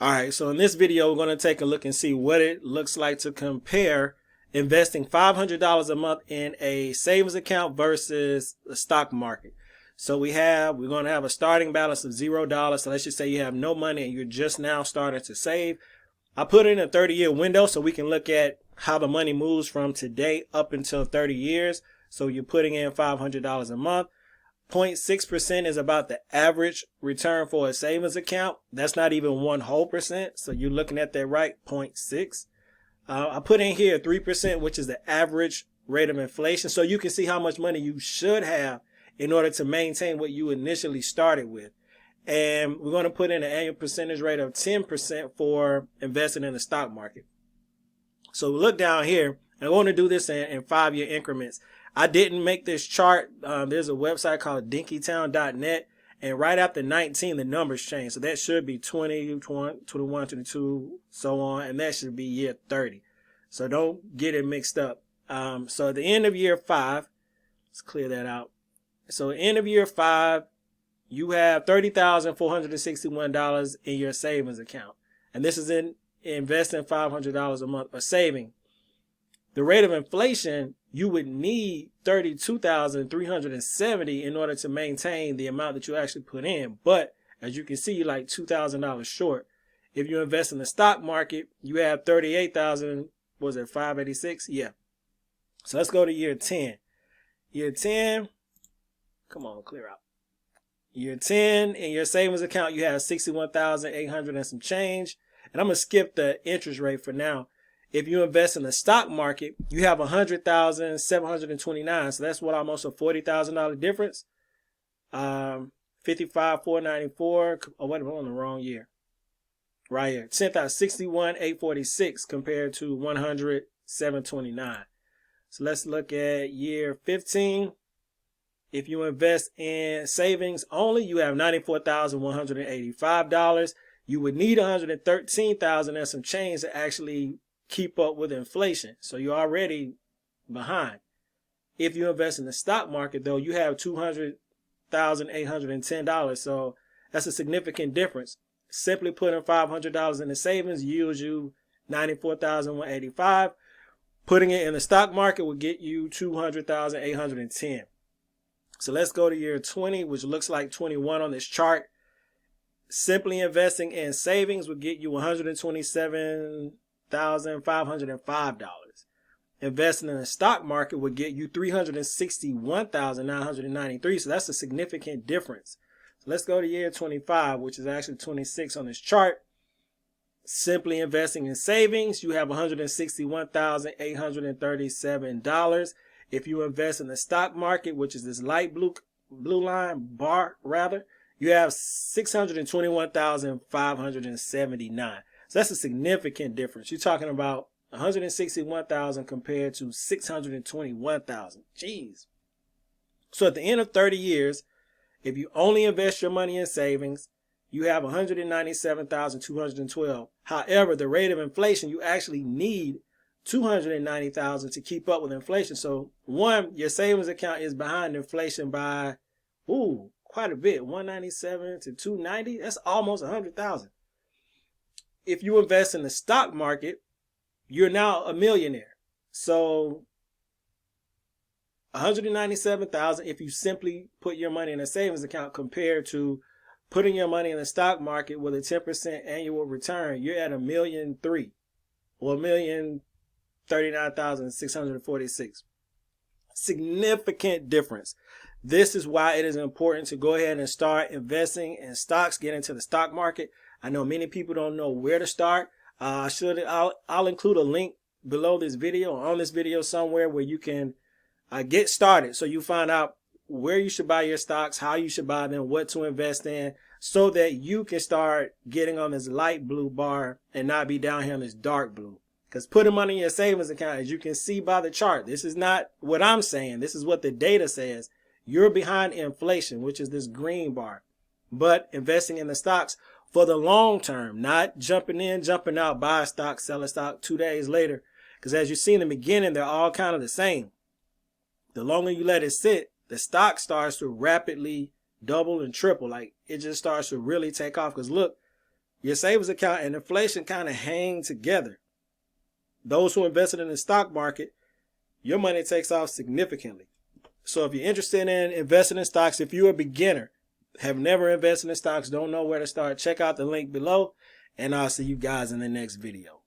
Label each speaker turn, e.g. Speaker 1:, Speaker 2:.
Speaker 1: All right, so in this video, we're going to take a look and see what it looks like to compare investing $500 a month in a savings account versus the stock market. So we're going to have a starting balance of $0. So let's just say you have no money and you're just now starting to save. I put it in a 30-year window so we can look at how the money moves from today up until 30 years. So you're putting in $500 a month. 0.6% is about the average return for a savings account. That's not even 1%. So you're looking at that right, 0.6. I put in here 3%, which is the average rate of inflation. So you can see how much money you should have in order to maintain what you initially started with. And we're going to put in an annual percentage rate of 10% for investing in the stock market. So look down here, and I want to do this in 5-year increments. I didn't make this chart. There's a website called dinkytown.net, and right after 19, the numbers change. So that should be 20, 21, 22, so on, and that should be year 30. So don't get it mixed up. So at the end of year 5, let's clear that out. So end of year 5, you have $30,461 in your savings account. And this is in investing $500 a month or saving. The rate of inflation, you would need $32,370 in order to maintain the amount that you actually put in. But as you can see, you're like $2,000 short. If you invest in the stock market, you have $38,000, was it 586? Yeah. So let's go to year 10. Year 10, come on, clear out. Year 10, in your savings account, you have $61,800 and some change. And I'm going to skip the interest rate for now. If you invest in the stock market, you have $100,729. So that's what, almost a $40,000 difference. 55,494. Oh, wait, I'm on the wrong year. Right here. $10,061,846 compared to $100,729. So let's look at year 15. If you invest in savings only, you have $94,185. You would need $113,000 and some change to actually keep up with inflation. So you're already behind. If you invest in the stock market, though, you have $200,810. So that's a significant difference. Simply putting $500 in the savings yields you $94,185. Putting it in the stock market will get you $200,810. So let's go to year 20, which looks like 21 on this chart. Simply investing in savings would get you $127,505. Investing in the stock market would get you $361,993. So that's a significant difference. So let's go to year 25, which is actually 26 on this chart. Simply investing in savings, you have $161,837. If you invest in the stock market, which is this light blue line bar rather, you have $621,579. So that's a significant difference. You're talking about $161,000 compared to $621,000. Jeez. So at the end of 30 years, if you only invest your money in savings, you have $197,212. However, the rate of inflation, you actually need $290,000 to keep up with inflation. So one, your savings account is behind inflation by quite a bit. 197 to 290. That's almost 100,000. If you invest in the stock market, you're now a millionaire. So 197,000 if you simply put your money in a savings account compared to putting your money in the stock market with a 10% annual return, you're at $1,000,003 or $1,039,646. Significant difference. This is why it is important to go ahead and start investing in stocks, get into the stock market. I know many people don't know where to start. I'll include a link below this video or on this video somewhere where you can get started. So you find out where you should buy your stocks, how you should buy them, what to invest in, so that you can start getting on this light blue bar and not be down here on this dark blue. Because putting money in your savings account, as you can see by the chart, this is not what I'm saying. This is what the data says. You're behind inflation, which is this green bar. But investing in the stocks for the long term, not jumping in, jumping out, buy a stock, sell a stock 2 days later. Because as you see in the beginning, they're all kind of the same. The longer you let it sit, the stock starts to rapidly double and triple. Like it just starts to really take off. Because look, your savings account and inflation kind of hang together. Those who invested in the stock market, your money takes off significantly. So if you're interested in investing in stocks, if you're a beginner, have never invested in stocks, don't know where to start, check out the link below, and I'll see you guys in the next video.